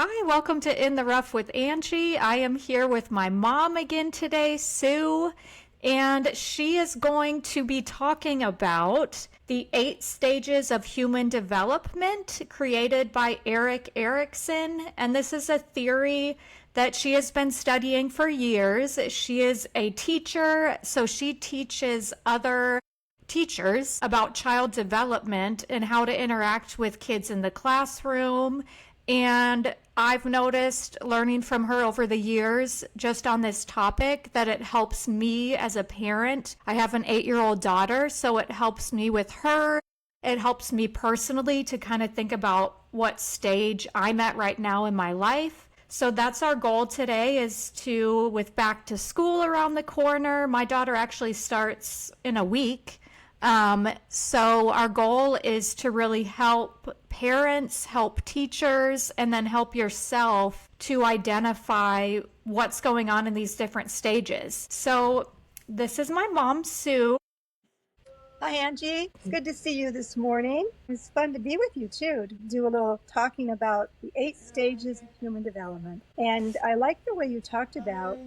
Hi, welcome to In the Rough with Angie. I am here with my mom again today, Sue, and she is going to be talking about the 8 stages of human development created by Erik Erikson. And this is a theory that she has been studying for years. She is a teacher, so she teaches other teachers about child development and how to interact with kids in the classroom. And I've noticed learning from her over the years just on this topic that it helps me as a parent. I have an 8-year-old daughter, so it helps me with her. It helps me personally to kind of think about what stage I'm at right now in my life. So that's our goal today is to, with back to school around the corner, my daughter actually starts in a week. So our goal is to really help parents, help teachers, and then help yourself to identify what's going on in these different stages. So this is my mom, Sue. Hi, Angie. It's good to see you this morning. It's fun to be with you, too, to do a little talking about the 8 stages of human development. And I like the way you talked about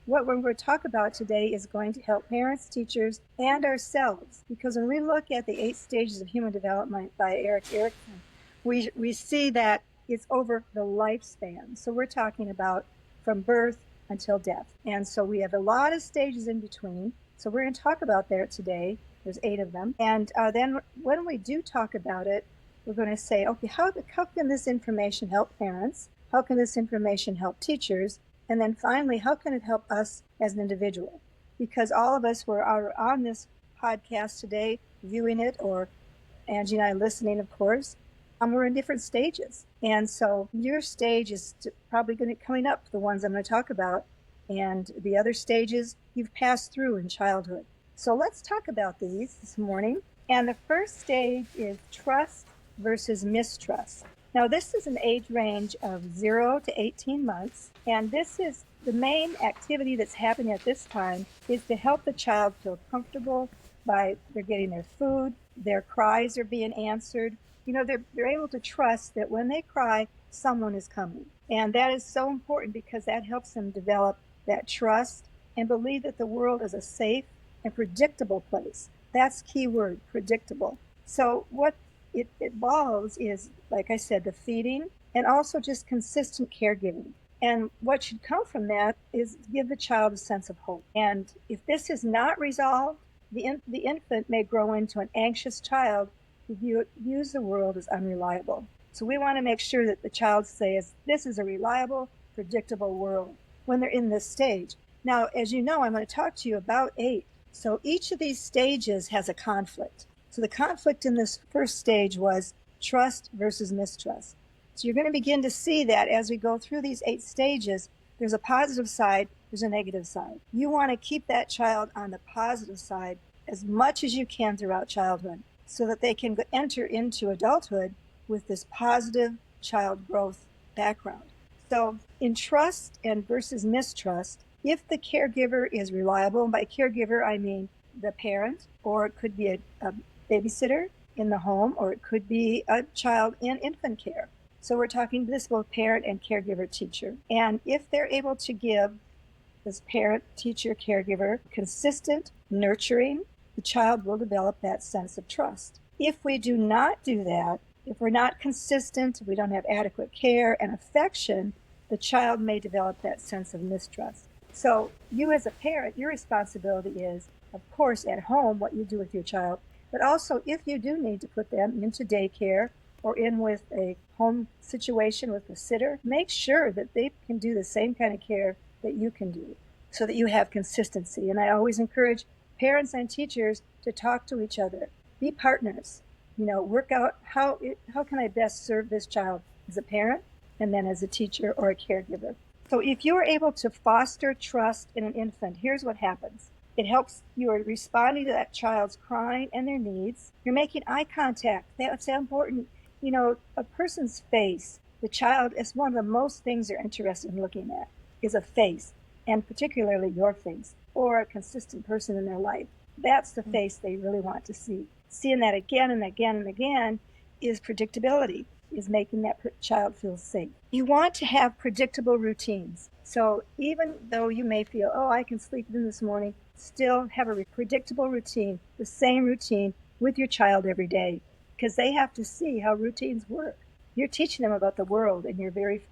what we're going to talk about today is going to help parents, teachers, and ourselves. Because when we look at the 8 stages of human development by Erik Erikson, we see that it's over the lifespan. So we're talking about from birth until death. And so we have a lot of stages in between. So we're going to talk about that today. There's 8 of them. And then when we do talk about it, we're going to say, okay, how can this information help parents? How can this information help teachers? And then finally, how can it help us as an individual? Because all of us who are on this podcast today, viewing it, or Angie and I listening, of course, we're in different stages. And so your stage is probably going to be coming up, the ones I'm going to talk about. And the other stages you've passed through in childhood. So let's talk about these this morning. And the first stage is trust versus mistrust. Now, this is an age range of 0 to 18 months. And this is the main activity that's happening at this time is to help the child feel comfortable by they're getting their food, their cries are being answered. You know, they're able to trust that when they cry, someone is coming. And that is so important because that helps them develop that trust and believe that the world is a safe and predictable place. That's key word, predictable. So what it involves is, like I said, the feeding and also just consistent caregiving. And what should come from that is give the child a sense of hope. And if this is not resolved, the infant may grow into an anxious child who views the world as unreliable. So we want to make sure that the child says, this is a reliable, predictable world when they're in this stage. Now, as you know, I'm going to talk to you about 8. So each of these stages has a conflict. So the conflict in this first stage was trust versus mistrust. So you're going to begin to see that as we go through these 8 stages, there's a positive side, there's a negative side. You want to keep that child on the positive side as much as you can throughout childhood so that they can enter into adulthood with this positive child growth background. So in trust and versus mistrust, if the caregiver is reliable, and by caregiver I mean the parent, or it could be a babysitter in the home, or it could be a child in infant care. So we're talking this both parent and caregiver teacher. And if they're able to give this parent, teacher, caregiver consistent nurturing, the child will develop that sense of trust. If we do not do that, if we're not consistent, we don't have adequate care and affection, the child may develop that sense of mistrust. So you as a parent, your responsibility is, of course, at home, what you do with your child, but also if you do need to put them into daycare or in with a home situation with a sitter, make sure that they can do the same kind of care that you can do so that you have consistency. And I always encourage parents and teachers to talk to each other, be partners, work out how can I best serve this child as a parent and then as a teacher or a caregiver. So if you are able to foster trust in an infant, here's what happens. It helps you are responding to that child's crying and their needs. You're making eye contact. That's important. A person's face, the child is one of the most things they're interested in looking at is a face, and particularly your face or a consistent person in their life. That's the face they really want to see. Seeing that again and again and again is predictability. is making that child feel safe. You want to have predictable routines. So even though you may feel, oh, I can sleep in this morning, still have a predictable routine, the same routine with your child every day, because they have to see how routines work. You're teaching them about the world in your very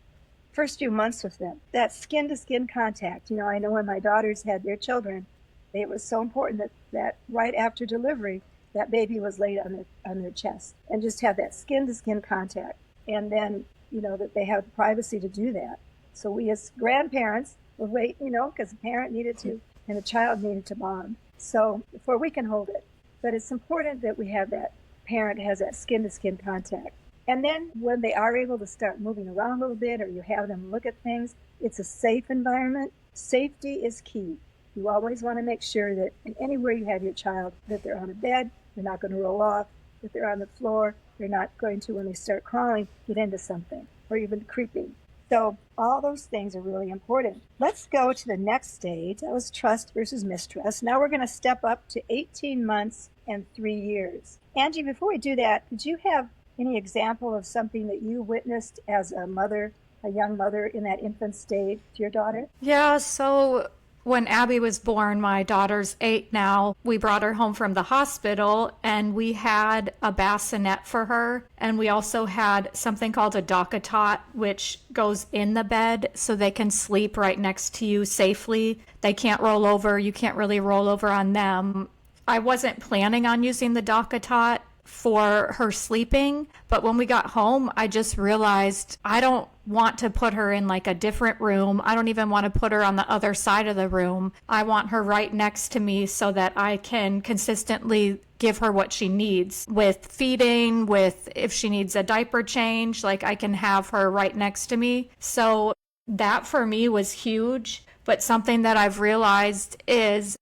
first few months with them. That skin-to-skin contact. I know when my daughters had their children, it was so important that right after delivery, that baby was laid on their chest and just have that skin-to-skin contact. And then, that they have the privacy to do that. So we as grandparents would wait, because the parent needed to and the child needed to bond. So before we can hold it. But it's important that we have that parent has that skin-to-skin contact. And then when they are able to start moving around a little bit, or you have them look at things, it's a safe environment. Safety is key. You always want to make sure that anywhere you have your child, that they're on a bed, they're not going to roll off. If they're on the floor, they're not going to, when they start crawling, get into something or even creeping. So all those things are really important. Let's go to the next stage. That was trust versus mistrust. Now we're going to step up to 18 months and 3 years. Angie, before we do that, did you have any example of something that you witnessed as a mother, a young mother in that infant stage to your daughter? Yeah, so when Abby was born, my daughter's 8 now, we brought her home from the hospital and we had a bassinet for her. And we also had something called a dock-a-tot, which goes in the bed so they can sleep right next to you safely. They can't roll over. You can't really roll over on them. I wasn't planning on using the dock-a-tot for her sleeping, but when we got home, I just realized I don't want to put her in like a different room. I don't even want to put her on the other side of the room. I want her right next to me so that I can consistently give her what she needs with feeding, with if she needs a diaper change, like I can have her right next to me. So that for me was huge. But something that I've realized is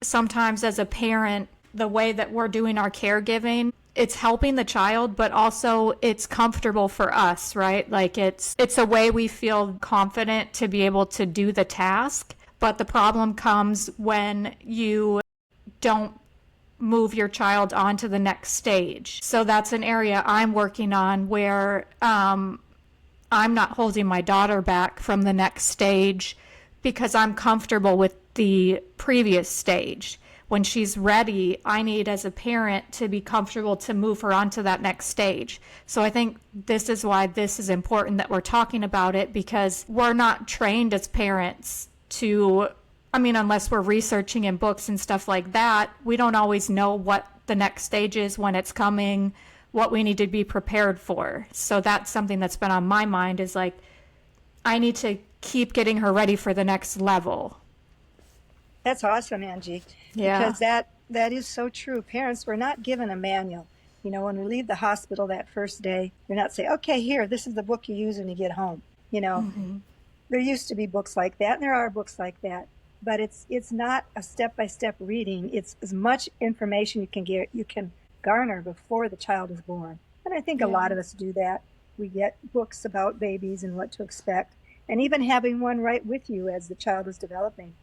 sometimes as a parent, the way that we're doing our caregiving, it's helping the child, but also it's comfortable for us, right? Like it's a way we feel confident to be able to do the task. But the problem comes when you don't move your child on to the next stage. So that's an area I'm working on where I'm not holding my daughter back from the next stage because I'm comfortable with the previous stage. When she's ready, I need as a parent to be comfortable to move her on to that next stage. So I think this is why this is important that we're talking about it, because we're not trained as parents to, unless we're researching in books and stuff like that, we don't always know what the next stage is, when it's coming, what we need to be prepared for. So that's something that's been on my mind is like, I need to keep getting her ready for the next level. That's awesome, Angie. Yeah. Because that is so true. Parents were not given a manual. When we leave the hospital that first day, they're not saying, okay, here, this is the book you use when you get home. Mm-hmm. There used to be books like that, and there are books like that. But it's not a step-by-step reading. It's as much information you can garner before the child is born. And I think a lot of us do that. We get books about babies and what to expect. And even having one right with you as the child is developing.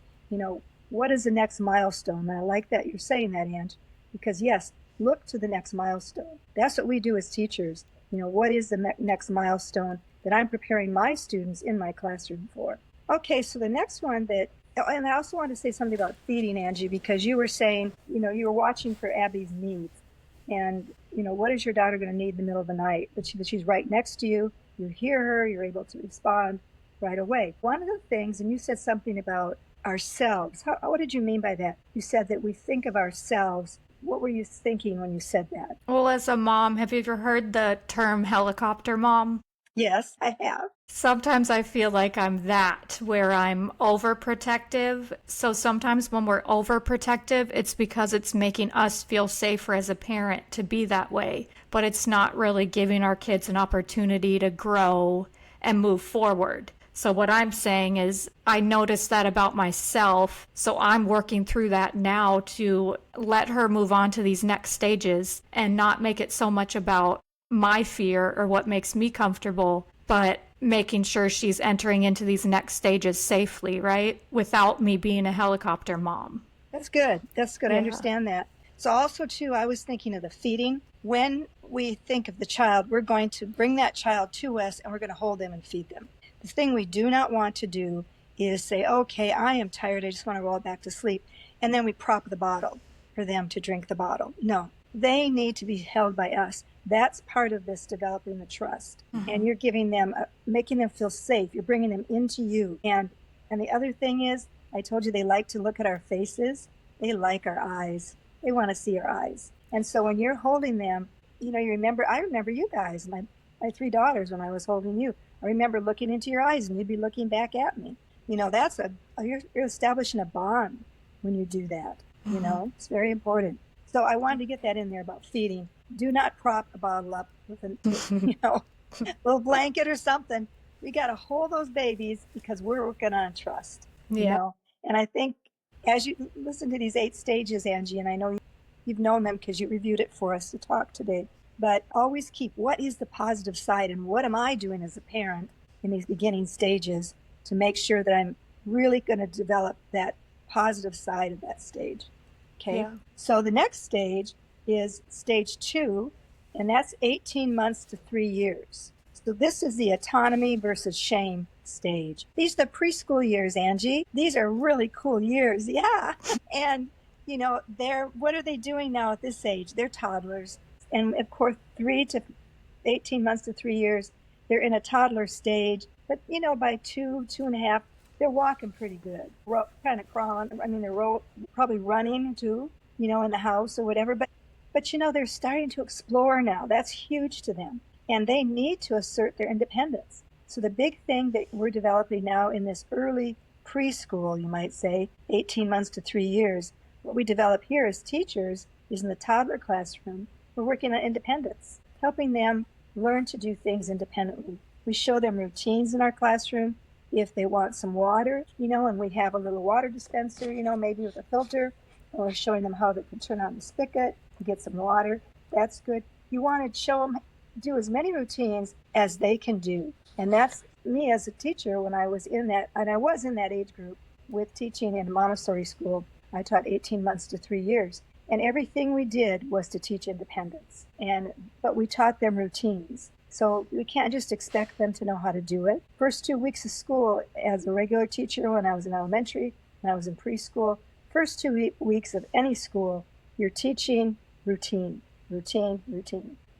What is the next milestone? And I like that you're saying that, Ange, because yes, look to the next milestone. That's what we do as teachers. What is the next milestone that I'm preparing my students in my classroom for? Okay, so the next one and I also want to say something about feeding, Angie, because you were saying, you were watching for Abby's needs. And, what is your daughter going to need in the middle of the night? But she's right next to you. You hear her, you're able to respond right away. One of the things, and you said something about ourselves. What did you mean by that? You said that we think of ourselves. What were you thinking when you said that? Well, as a mom, have you ever heard the term helicopter mom? Yes, I have. Sometimes I feel like I'm that, where I'm overprotective. So sometimes when we're overprotective, it's because it's making us feel safer as a parent to be that way. But it's not really giving our kids an opportunity to grow and move forward. So what I'm saying is I noticed that about myself. So I'm working through that now to let her move on to these next stages and not make it so much about my fear or what makes me comfortable, but making sure she's entering into these next stages safely, right? Without me being a helicopter mom. That's good. That's good. Yeah. I understand that. So also too, I was thinking of the feeding. when we think of the child, we're going to bring that child to us and we're going to hold them and feed them. The thing we do not want to do is say, okay, I am tired, I just want to roll back to sleep. And then we prop the bottle for them to drink the bottle. No, they need to be held by us. That's part of this developing the trust. Mm-hmm. And you're giving them, making them feel safe. You're bringing them into you. And the other thing is, I told you they like to look at our faces. They like our eyes. They want to see our eyes. And so when you're holding them, I remember you guys, my 3 daughters when I was holding you. I remember looking into your eyes and you'd be looking back at me. That's you're establishing a bond when you do that. It's very important. So I wanted to get that in there about feeding. Do not prop a bottle up with a little blanket or something. We got to hold those babies because we're working on trust. Yeah. And I think as you listen to these 8 stages, Angie, and I know you've known them because you reviewed it for us to talk today, but always keep what is the positive side and what am I doing as a parent in these beginning stages to make sure that I'm really going to develop that positive side of that stage. Okay. Yeah. So the next stage is stage 2, and that's 18 months to 3 years. So this is the autonomy versus shame stage. These are the preschool years, Angie. These are really cool years. Yeah. And, what are they doing now at this age? They're toddlers. And of course, 3 to 18 months to 3 years, they're in a toddler stage. But, by 2.5, they're walking pretty good. Kind of crawling. They're probably running too, in the house or whatever. But they're starting to explore now. That's huge to them. And they need to assert their independence. So the big thing that we're developing now in this early preschool, you might say, 18 months to 3 years, what we develop here as teachers is in the toddler classroom, we're working on independence, helping them learn to do things independently. We show them routines in our classroom. If they want some water, and we have a little water dispenser, maybe with a filter, or showing them how they can turn on the spigot to get some water. That's good. You want to show them do as many routines as they can do. And that's me as a teacher when I was in that, and I was in that age group with teaching in Montessori school. I taught 18 months to 3 years. And everything we did was to teach independence. But we taught them routines. So we can't just expect them to know how to do it. First 2 weeks of school as a regular teacher when I was in elementary, when I was in preschool, first 2 weeks of any school, you're teaching routine.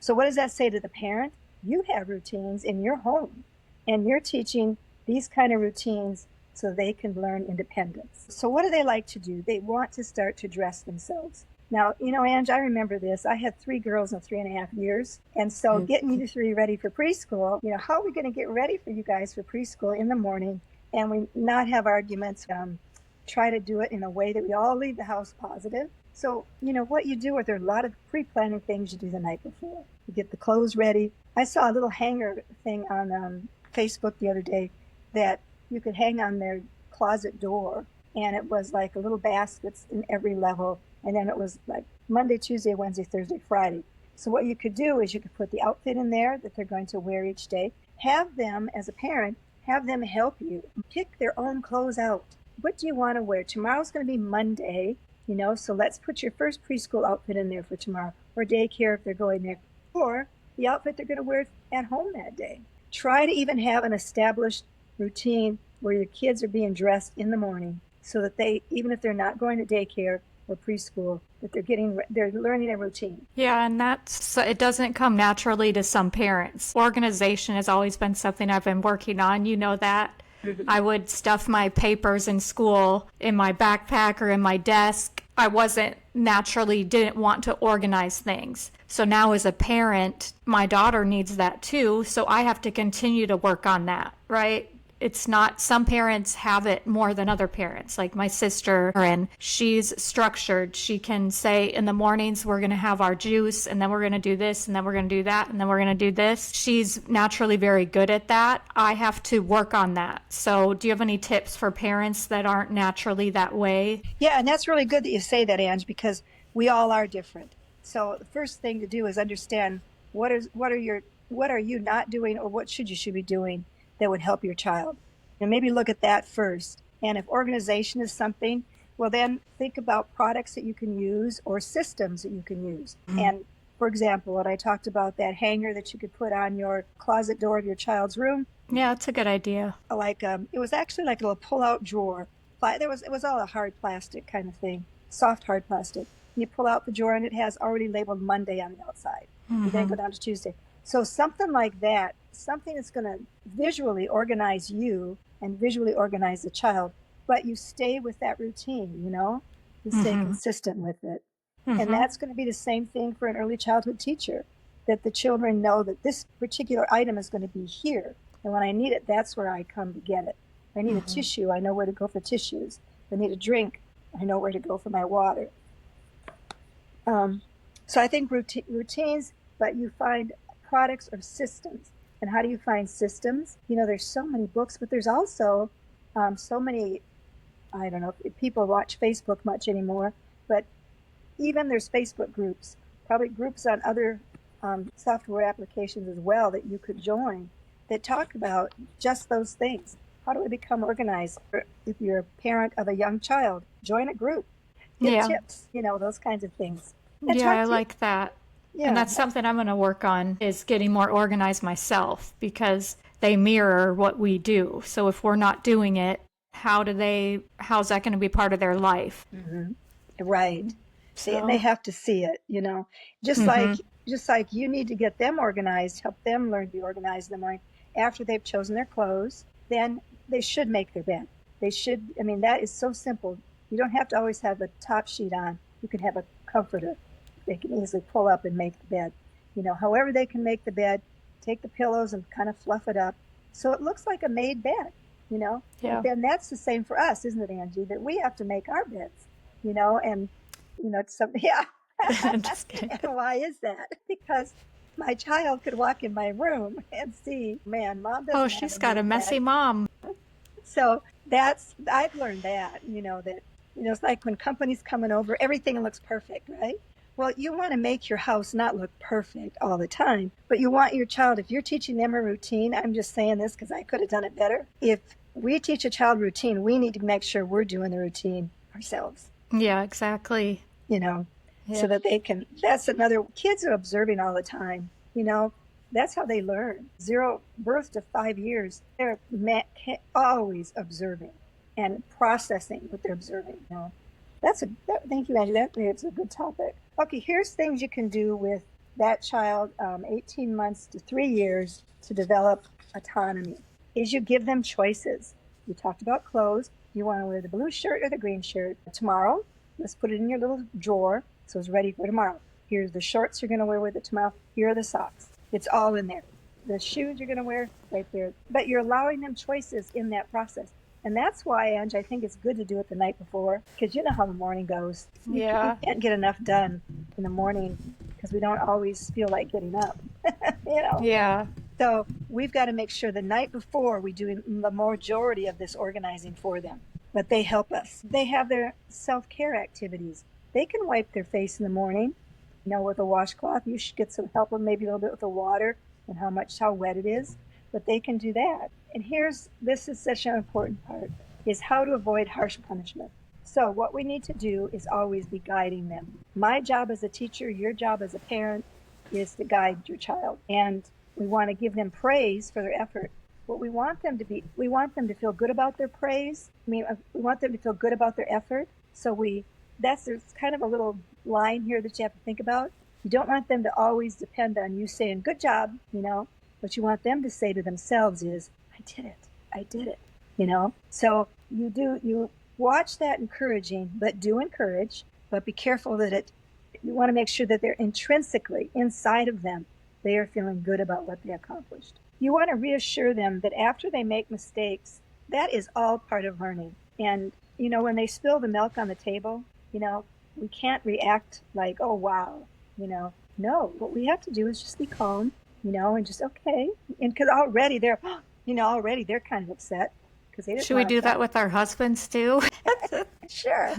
So what does that say to the parent? You have routines in your home, and you're teaching these kind of routines so they can learn independence. So what do they like to do? They want to start to dress themselves. Now, Ange, I remember this. I had 3 girls in 3.5 years. And so getting you 3 ready for preschool, how are we going to get ready for you guys for preschool in the morning and we not have arguments? Try to do it in a way that we all leave the house positive. So, what you do, there are a lot of pre-planning things you do the night before. You get the clothes ready. I saw a little hanger thing on Facebook the other day that you could hang on their closet door. And it was like a little baskets in every level. And then it was like Monday, Tuesday, Wednesday, Thursday, Friday. So what you could do is you could put the outfit in there that they're going to wear each day. Have them, as a parent, have them help you. Pick their own clothes out. What do you want to wear? Tomorrow's going to be Monday, so let's put your first preschool outfit in there for tomorrow, or daycare if they're going there, or the outfit they're going to wear at home that day. Try to even have an established routine where your kids are being dressed in the morning so that they, even if they're not going to daycare or preschool, that they're learning a routine. Yeah, and it doesn't come naturally to some parents. Organization has always been something I've been working on. You know that. I would stuff my papers in school in my backpack or in my desk. I didn't want to organize things. So now as a parent, my daughter needs that too. So I have to continue to work on that, right? It's not, some parents have it more than other parents, like my sister, and she's structured. She can say in the mornings, we're going to have our juice, and then we're going to do this, and then we're going to do that, and then we're going to do this. She's naturally very good at that. I have to work on that. So do you have any tips for parents that aren't naturally that way? Yeah, and that's really good that you say that, Ange, because we all are different. So the first thing to do is understand what are you not doing, or what should be doing that would help your child. And maybe look at that first. And if organization is something, well, then think about products that you can use or systems that you can use. And For example, when I talked about that hanger that you could put on your closet door of your child's room, Yeah, that's a good idea. like it was actually like a little pull-out drawer. It was all a hard plastic kind of thing, soft hard plastic. You pull out the drawer and it has already labeled Monday on the outside. You then go down to Tuesday. So something like that, something that's going to visually organize you and visually organize the child, but you stay with that routine, you know, you stay consistent with it. And that's going to be the same thing for an early childhood teacher, that the children know that this particular item is going to be here. And when I need it, that's where I come to get it. If I need a tissue, I know where to go for tissues. If I need a drink, I know where to go for my water. So I think routines, but you find products or systems. And how do you find systems? You know, there's so many books, but there's also so many, I don't know if people watch Facebook much anymore, but even there's Facebook groups, probably groups on other software applications as well that you could join that talk about just those things. How do we become organized? If you're a parent of a young child, join a group, get tips, you know, those kinds of things. And Yeah, I like that. Yeah. And that's something I'm going to work on, is getting more organized myself, because they mirror what we do. So if we're not doing it, how's that going to be part of their life? Right. See, and they have to see it, you know, just like you need to get them organized, help them learn to be organized in the morning. After they've chosen their clothes, then they should make their bed. They should, I mean, that is so simple. You don't have to always have the top sheet on. You can have a comforter. They can easily pull up and make the bed. You know, however they can make the bed, take the pillows and kind of fluff it up so it looks like a made bed, you know. Yeah. Then that's the same for us, isn't it, Angie? That we have to make our beds, you know, and, you know, it's something, yeah. Just kidding. And why is that? Because my child could walk in my room and see, man, mom doesn't. Oh, she's got a messy mom. So I've learned that, you know, it's like when companies coming over, everything looks perfect, right? Well, you want to make your house not look perfect all the time, but you want your child, if you're teaching them a routine, I'm just saying this because I could have done it better. If we teach a child routine, we need to make sure we're doing the routine ourselves. Yeah, exactly. You know, so that they can, kids are observing all the time, you know, that's how they learn. 0 birth to 5 years, they're always observing and processing what they're observing. You know, thank you, Angie. That's a good topic. Okay, here's things you can do with that child, 18 months to 3 years, to develop autonomy. Is you give them choices. We talked about clothes. You want to wear the blue shirt or the green shirt tomorrow? Let's put it in your little drawer so it's ready for tomorrow. Here's the shorts you're going to wear with it tomorrow. Here are the socks. It's all in there. The shoes you're going to wear, right there. But you're allowing them choices in that process. And that's why, Ange, I think it's good to do it the night before, because you know how the morning goes. Yeah. We can't get enough done in the morning because we don't always feel like getting up, you know? Yeah. So we've got to make sure the night before we do the majority of this organizing for them. But they help us. They have their self-care activities. They can wipe their face in the morning, you know, with a washcloth. You should get some help with maybe a little bit with the water and how wet it is. But they can do that. And this is such an important part, is how to avoid harsh punishment. So what we need to do is always be guiding them. My job as a teacher, your job as a parent, is to guide your child. And we want to give them praise for their effort. What we want them to feel good about their praise. We want them to feel good about their effort. So there's kind of a little line here that you have to think about. You don't want them to always depend on you saying, good job, you know. What you want them to say to themselves is, I did it, you know. So you watch that encouraging, but do encourage, but be careful that you want to make sure that they're intrinsically, inside of them, they are feeling good about what they accomplished. You want to reassure them that after they make mistakes, that is all part of learning. And, you know, when they spill the milk on the table, you know, we can't react like, oh, wow, you know. No, what we have to do is just be calm, you know, and just, okay. And because already they're kind of upset. Should we do that with our husbands too? Sure.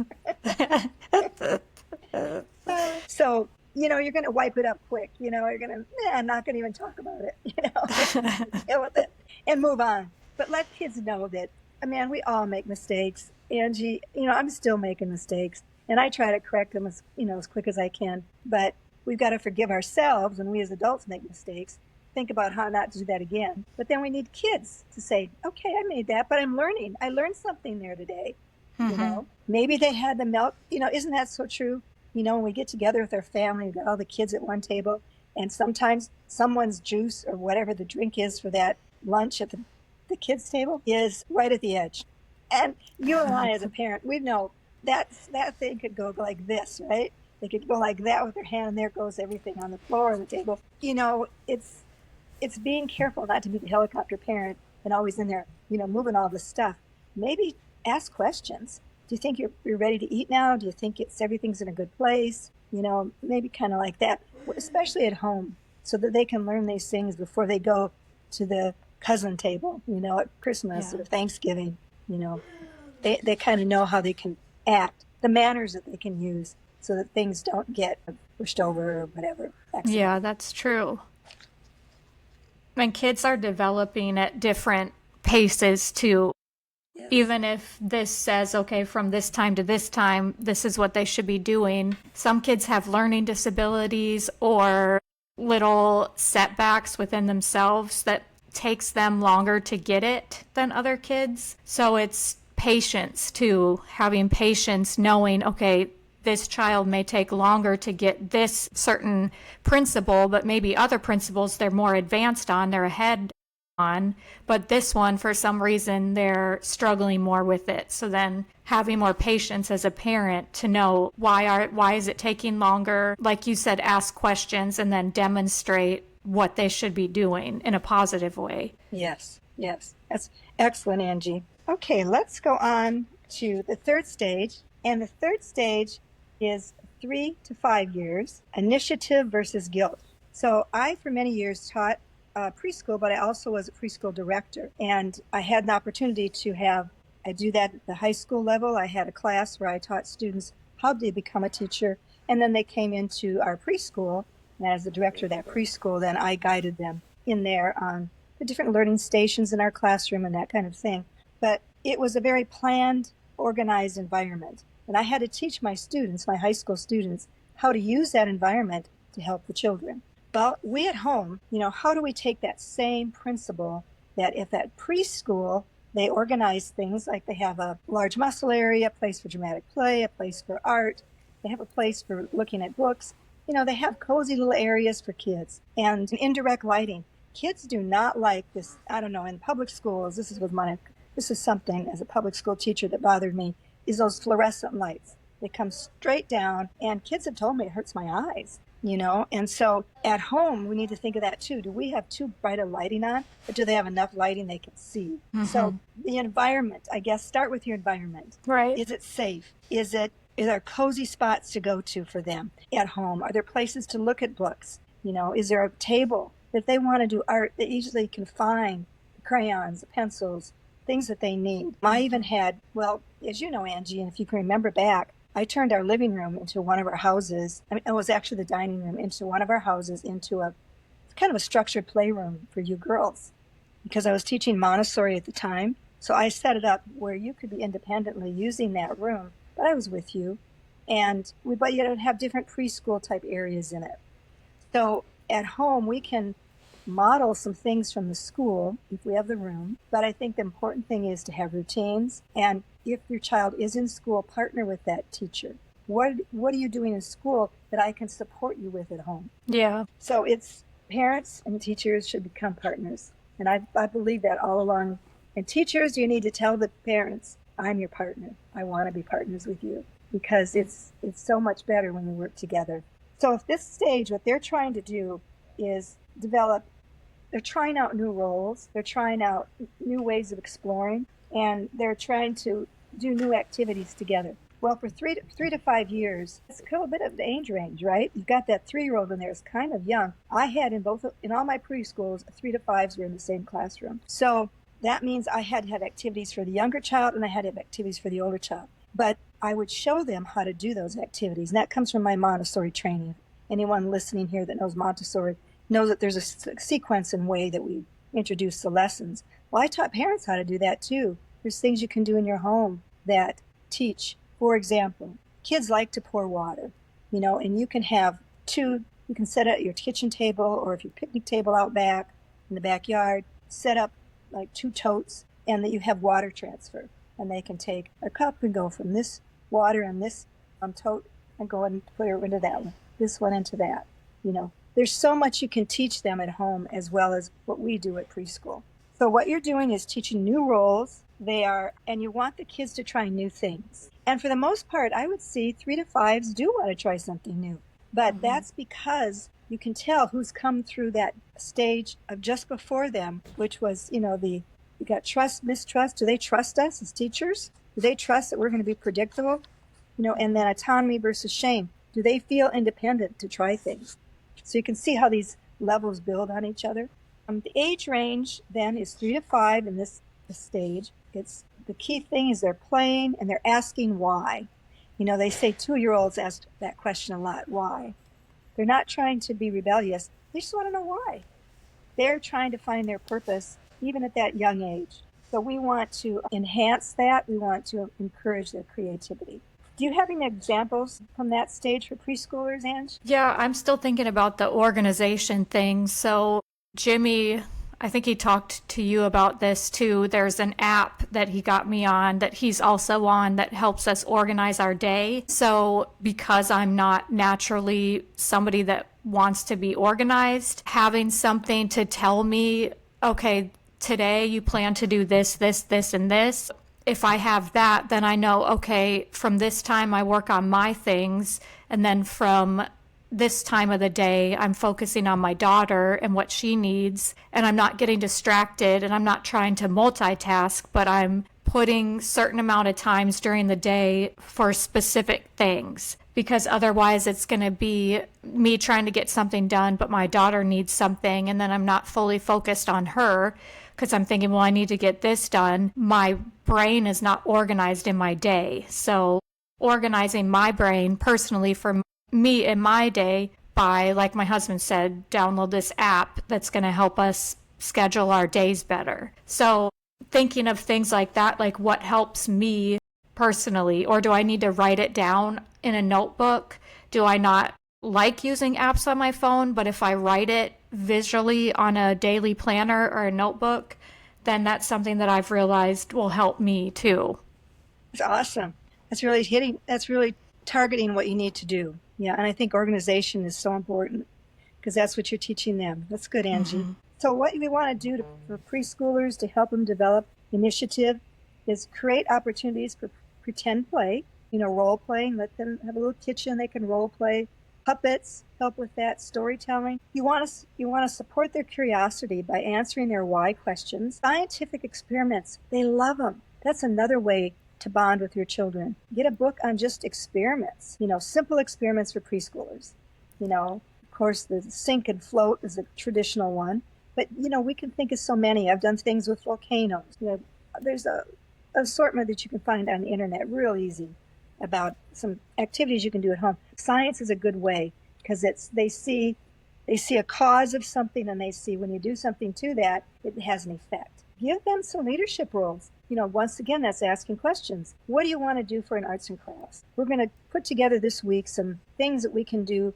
So, you know, you're going to wipe it up quick. You know, you're going to, I'm not going to even talk about it, you know, deal with it and move on. But let kids know that, man, we all make mistakes. Angie, you know, I'm still making mistakes and I try to correct them as quick as I can. But we've got to forgive ourselves when we as adults make mistakes, think about how not to do that again. But then we need kids to say, okay, I made that, but I'm learning. I learned something there today. Maybe they had the milk. Isn't that so true? When we get together with our family, we've got all the kids at one table, and sometimes someone's juice or whatever the drink is for that lunch at the kids' table is right at the edge. And you and I, as a parent, we know that thing could go like this, right? They could go like that with their hand, and there goes everything on the floor of the table. It's being careful not to be the helicopter parent and always in there, moving all this stuff. Maybe ask questions. Do you think you're ready to eat now? Do you think everything's in a good place? Maybe kind of like that, especially at home, so that they can learn these things before they go to the cousin table, at Christmas or Thanksgiving. They kind of know how they can act, the manners that they can use so that things don't get pushed over or whatever. Yeah, that's true. And kids are developing at different paces too. Yes. Even if this says, okay, from this time to this time, this is what they should be doing. Some kids have learning disabilities or little setbacks within themselves that takes them longer to get it than other kids. So it's patience too, having patience, knowing, okay, this child may take longer to get this certain principle, but maybe other principles they're more advanced on, they're ahead on, but this one, for some reason, they're struggling more with it. So then having more patience as a parent to know why is it taking longer? Like you said, ask questions and then demonstrate what they should be doing in a positive way. Yes. That's excellent, Angie. Okay, let's go on to the third stage. And the third stage is 3 to 5 years, initiative versus guilt. So I, for many years, taught preschool, but I also was a preschool director. And I had an opportunity I do that at the high school level. I had a class where I taught students how to become a teacher. And then they came into our preschool. And as the director of that preschool, then I guided them in there on the different learning stations in our classroom and that kind of thing. But it was a very planned, organized environment. And I had to teach my students, my high school students, how to use that environment to help the children. Well, we at home, how do we take that same principle that if at preschool they organize things like they have a large muscle area, a place for dramatic play, a place for art, they have a place for looking at books, they have cozy little areas for kids and indirect lighting. Kids do not like this. I don't know, in public schools, this is something as a public school teacher that bothered me, is those fluorescent lights. They come straight down, and kids have told me it hurts my eyes. And so at home, we need to think of that too. Do we have too bright a lighting on, or do they have enough lighting they can see? Mm-hmm. So the environment, I guess, start with your environment. Right. Is it safe? Is there cozy spots to go to for them at home? Are there places to look at books? Is there a table that if they want to do art, they easily can find the crayons, the pencils, things that they need? I even had, well, as you know, Angie, and if you can remember back, I turned our living room into one of our houses. It was actually the dining room into one of our houses, into a kind of a structured playroom for you girls, because I was teaching Montessori at the time. So I set it up where you could be independently using that room, but I was with you. But you would have different preschool type areas in it. So at home, we can model some things from the school if we have the room. But I think the important thing is to have routines. And if your child is in school, partner with that teacher. What are you doing in school that I can support you with at home? Yeah. So it's parents and teachers should become partners. And I believe that all along. And teachers, you need to tell the parents, I'm your partner. I want to be partners with you, because it's so much better when we work together. So if this stage, what they're trying to do is they're trying out new roles, they're trying out new ways of exploring, and they're trying to do new activities together. Well, for 3 to 5 years, it's a little bit of the age range, right? You've got that 3-year-old in there. It's kind of young. I had in all my preschools, 3 to 5s were in the same classroom. So that means I had to have activities for the younger child and I had to have activities for the older child. But I would show them how to do those activities. And that comes from my Montessori training. Anyone listening here that knows Montessori knows that there's a sequence and way that we introduce the lessons. Well, I taught parents how to do that too. There's things you can do in your home that teach. For example, kids like to pour water, and you can have 2 You can set it at your kitchen table, or if your picnic table out back in the backyard, set up like 2 totes, and that you have water transfer. And they can take a cup and go from this water in this tote and go and put it into that one, this one into that. There's so much you can teach them at home as well as what we do at preschool. So what you're doing is teaching new roles. And you want the kids to try new things. And for the most part, I would see 3 to 5s do want to try something new. But that's because you can tell who's come through that stage of just before them, which was, you got trust, mistrust. Do they trust us as teachers? Do they trust that we're going to be predictable? And then autonomy versus shame. Do they feel independent to try things? So you can see how these levels build on each other. The age range then is 3 to 5 in this stage. The key thing is they're playing and they're asking why. They say 2-year-olds ask that question a lot, why? They're not trying to be rebellious. They just want to know why. They're trying to find their purpose even at that young age. So we want to enhance that. We want to encourage their creativity. Do you have any examples from that stage for preschoolers, Ange? Yeah, I'm still thinking about the organization thing. So Jimmy, I think he talked to you about this too. There's an app that he got me on that he's also on that helps us organize our day. So because I'm not naturally somebody that wants to be organized, having something to tell me, okay, today you plan to do this, this, this, and this. If I have that, then I know, okay, from this time I work on my things, and then from this time of the day, I'm focusing on my daughter and what she needs, and I'm not getting distracted, and I'm not trying to multitask, but I'm putting certain amount of times during the day for specific things, because otherwise it's going to be me trying to get something done, but my daughter needs something, and then I'm not fully focused on her because I'm thinking, well, I need to get this done. My brain is not organized in my day. So organizing my brain personally for me in my day by, like my husband said, download this app that's going to help us schedule our days better. So thinking of things like that, like what helps me personally, or do I need to write it down in a notebook? Do I not like using apps on my phone, but if I write it visually on a daily planner or a notebook, then that's something that I've realized will help me too. That's awesome. That's really targeting what you need to do. Yeah, and I think organization is so important because that's what you're teaching them. That's good, Angie. So what we want to do for preschoolers to help them develop initiative is create opportunities for pretend play, role playing. Let them have a little kitchen they can role play. Puppets help with that, storytelling. You want to support their curiosity by answering their why questions. Scientific experiments, they love them. That's another way to bond with your children. Get a book on just experiments, simple experiments for preschoolers. Of course, the sink and float is a traditional one, but we can think of so many. I've done things with volcanoes. There's a assortment that you can find on the internet real easy about some activities you can do at home. Science is a good way because they see a cause of something, and they see when you do something to that, it has an effect. Give them some leadership roles. Once again, that's asking questions. What do you want to do for an arts and crafts? We're going to put together this week some things that we can do,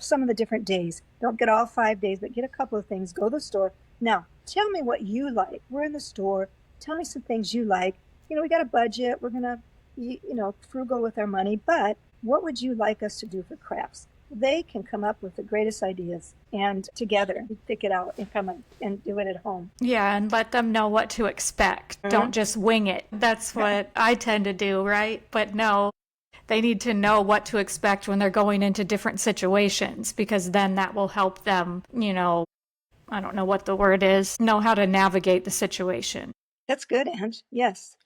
some of the different days. Don't get all 5 days, but get a couple of things. Go to the store. Now, tell me what you like. We're in the store. Tell me some things you like. We got a budget. We're going to frugal with our money, but what would you like us to do for crafts? They can come up with the greatest ideas, and together we pick it out and come up and do it at home. Yeah, and let them know what to expect. Don't just wing it. That's what I tend to do, right? But no, they need to know what to expect when they're going into different situations, because then that will help them, I don't know what the word is, know how to navigate the situation. That's good, Ange. Yes,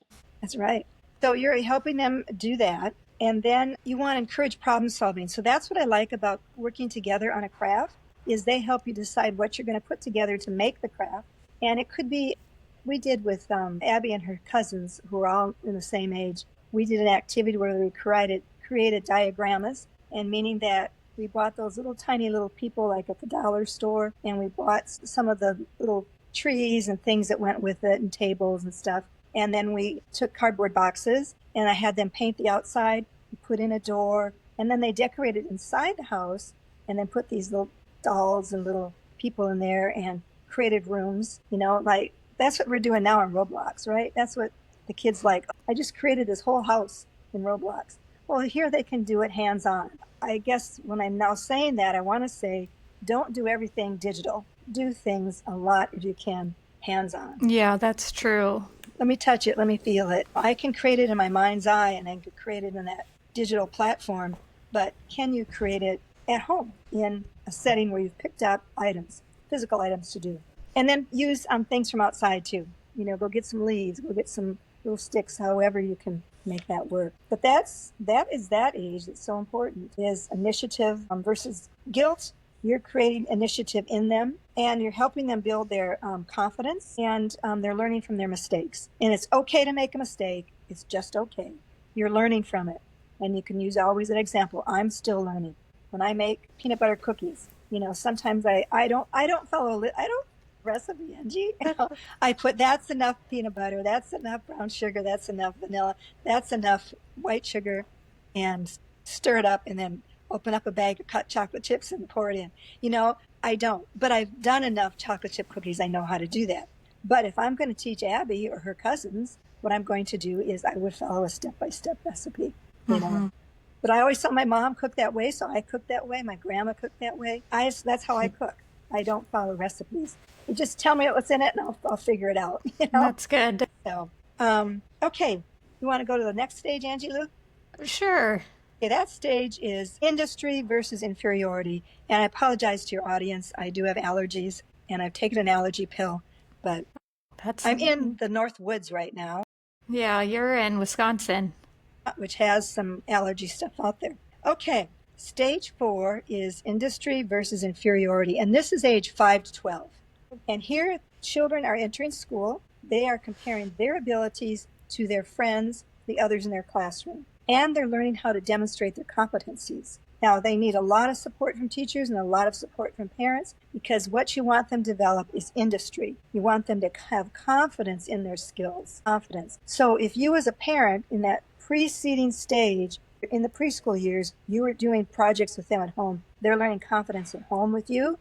that's right. So you're helping them do that. And then you want to encourage problem solving. So that's what I like about working together on a craft, is they help you decide what you're going to put together to make the craft. And it could be, we did with Abby and her cousins, who are all in the same age, we did an activity where we created diagrammas, and meaning that we bought those tiny little people like at the dollar store, and we bought some of the little trees and things that went with it and tables and stuff. And then we took cardboard boxes, and I had them paint the outside, put in a door, and then they decorated inside the house and then put these little dolls and little people in there and created rooms, like that's what we're doing now in Roblox, right? That's what the kids like. I just created this whole house in Roblox. Well, here they can do it hands-on. I guess when I'm now saying that, I want to say, don't do everything digital. Do things a lot, if you can, hands-on. Yeah, that's true. Let me touch it. Let me feel it. I can create it in my mind's eye, and I can create it in that digital platform, but can you create it at home in a setting where you've picked up items, physical items to do? And then use things from outside too. Go get some leaves, go get some little sticks, however you can make that work. But that is that age that's so important, is initiative versus guilt. You're creating initiative in them, and you're helping them build their confidence, and they're learning from their mistakes. And it's okay to make a mistake. It's just okay. You're learning from it. And you can use always an example. I'm still learning. When I make peanut butter cookies, sometimes I don't follow recipe, Angie. I put, that's enough peanut butter, that's enough brown sugar, that's enough vanilla, that's enough white sugar, and stir it up, and then open up a bag of cut chocolate chips and pour it in. I don't, but I've done enough chocolate chip cookies. I know how to do that. But if I'm going to teach Abby or her cousins, what I'm going to do is I would follow a step-by-step recipe, But I always saw my mom cook that way, so I cook that way. My grandma cooked that way. That's how I cook. I don't follow recipes. You just tell me what's in it, and I'll figure it out. That's good. So, okay. You want to go to the next stage, Angie Lou? Sure. Okay, that stage is industry versus inferiority. And I apologize to your audience. I do have allergies, and I've taken an allergy pill, but I'm in the North Woods right now. Yeah, you're in Wisconsin, which has some allergy stuff out there. Okay, stage 4 is industry versus inferiority, and this is age 5 to 12. And here, children are entering school. They are comparing their abilities to their friends, the others in their classroom, and they're learning how to demonstrate their competencies. Now, they need a lot of support from teachers and a lot of support from parents, because what you want them to develop is industry. You want them to have confidence in their skills, confidence. So if you as a parent in that preceding stage, in the preschool years, you were doing projects with them at home, they're learning confidence at home with you,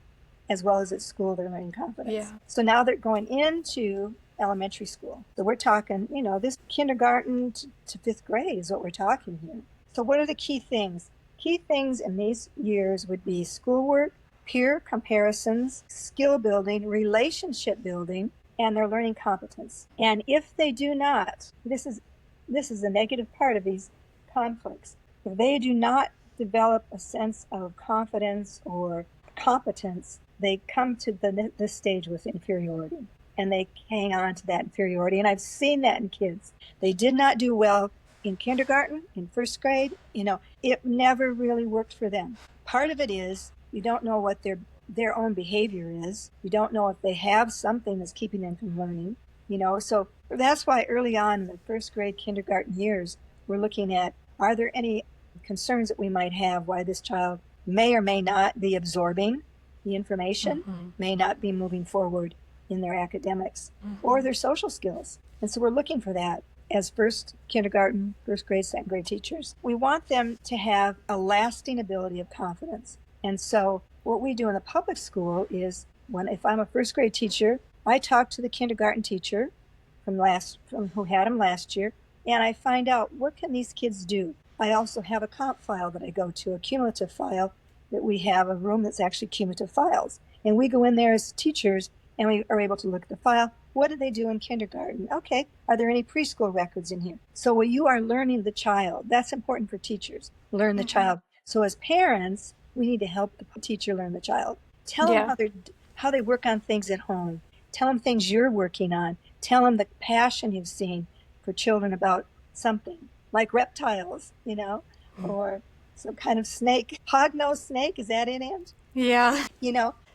as well as at school, they're learning confidence. Yeah. So now they're going into elementary school. So we're talking, this kindergarten to 5th grade is what we're talking here. So what are the key things? Key things in these years would be schoolwork, peer comparisons, skill building, relationship building, and they're learning competence. And if they do not, this is the negative part of these conflicts. If they do not develop a sense of confidence or competence, they come to this stage with inferiority, and they hang on to that inferiority. And I've seen that in kids. They did not do well in kindergarten, in 1st grade. It never really worked for them. Part of it is you don't know what their own behavior is. You don't know if they have something that's keeping them from learning. So that's why early on in the 1st grade, kindergarten years, we're looking at, are there any concerns that we might have why this child may or may not be absorbing the information, may not be moving forward in their academics or their social skills. And so we're looking for that as kindergarten, 1st grade, 2nd grade teachers. We want them to have a lasting ability of confidence. And so what we do in the public school is, if I'm a 1st grade teacher, I talk to the kindergarten teacher from who had them last year, and I find out, what can these kids do? I also have a comp file that I go to, a cumulative file, that we have a room that's actually cumulative files. And we go in there as teachers, and we are able to look at the file. What did they do in kindergarten? Okay, are there any preschool records in here? So you are learning the child. That's important for teachers, learn the child. So as parents, we need to help the teacher learn the child. Tell them how they work on things at home. Tell them things you're working on. Tell them the passion you've seen for children about something, like reptiles, or some kind of snake. Hognose snake, is that it, Ange? Yeah.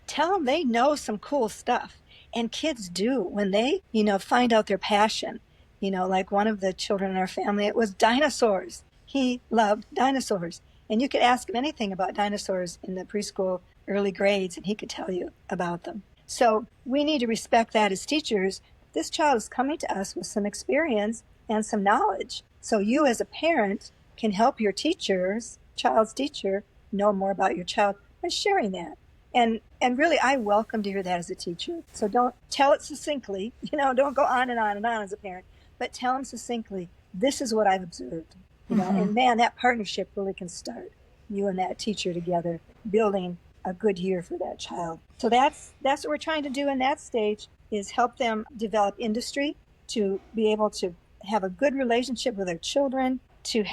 Tell them they know some cool stuff. And kids do when they, find out their passion. Like one of the children in our family, it was dinosaurs. He loved dinosaurs. And you could ask him anything about dinosaurs in the preschool early grades, and he could tell you about them. So we need to respect that as teachers. This child is coming to us with some experience and some knowledge. So you as a parent can help your child's teacher, know more about your child, and sharing that. And really, I welcome to hear that as a teacher. So don't tell it succinctly, don't go on and on and on as a parent, but tell them succinctly, this is what I've observed, and man, that partnership really can start, you and that teacher together, building a good year for that child. So that's what we're trying to do in that stage, is help them develop industry, to be able to have a good relationship with their children, to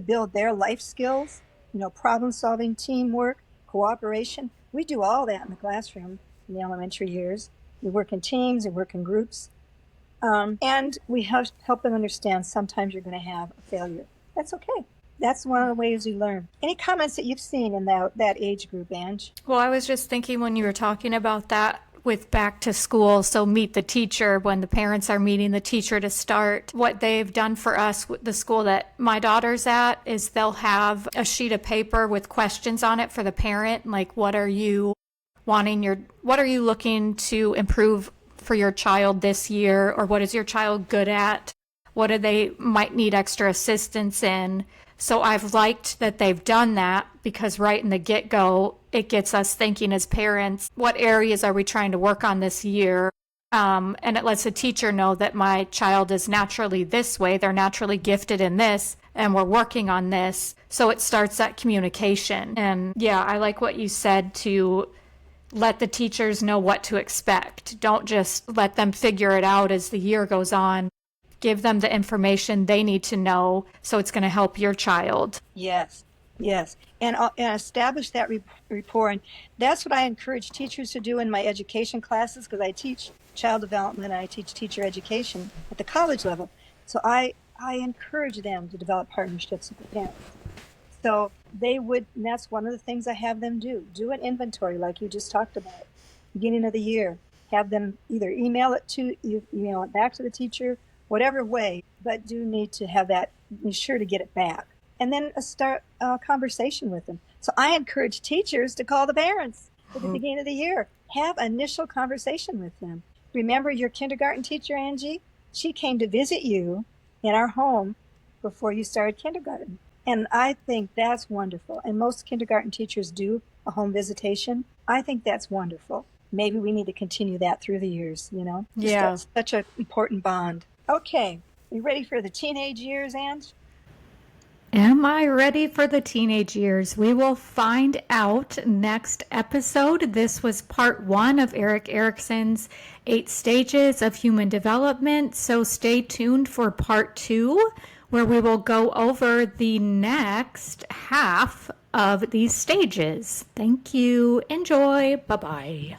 build their life skills, problem solving, teamwork, cooperation. We do all that in the classroom in the elementary years. We work in teams, we work in groups, and we help them understand sometimes you're going to have a failure. That's okay. That's one of the ways we learn. Any comments that you've seen in that age group, Ange? Well, I was just thinking when you were talking about that with back to school, so meet the teacher, when the parents are meeting the teacher to start, what they've done for us with the school that my daughter's at is they'll have a sheet of paper with questions on it for the parent, like what are you looking to improve for your child this year, or what is your child good at, what do they might need extra assistance in. So I've liked that they've done that, because right in the get-go, it gets us thinking as parents, what areas are we trying to work on this year? And it lets the teacher know that my child is naturally this way, they're naturally gifted in this, and we're working on this. So it starts that communication. And yeah, I like what you said, to let the teachers know what to expect. Don't just let them figure it out as the year goes on. Give them the information they need to know, so it's going to help your child. Yes. And establish that rapport. And that's what I encourage teachers to do in my education classes, because I teach child development and I teach teacher education at the college level. So I encourage them to develop partnerships with the parents. So and that's one of the things I have them do. Do an inventory like you just talked about, beginning of the year. Have them either email it back to the teacher, whatever way, but do need to have that, be sure to get it back. And then start a conversation with them. So I encourage teachers to call the parents at the beginning of the year. Have initial conversation with them. Remember your kindergarten teacher, Angie? She came to visit you in our home before you started kindergarten. And I think that's wonderful. And most kindergarten teachers do a home visitation. I think that's wonderful. Maybe we need to continue that through the years, Yeah. Just such an important bond. Okay. You ready for the teenage years, Ange? Am I ready for the teenage years? We will find out next episode. This was part 1 of Erik Erikson's 8 stages of human development. So stay tuned for part 2, where we will go over the next half of these stages. Thank you. Enjoy. Bye-bye.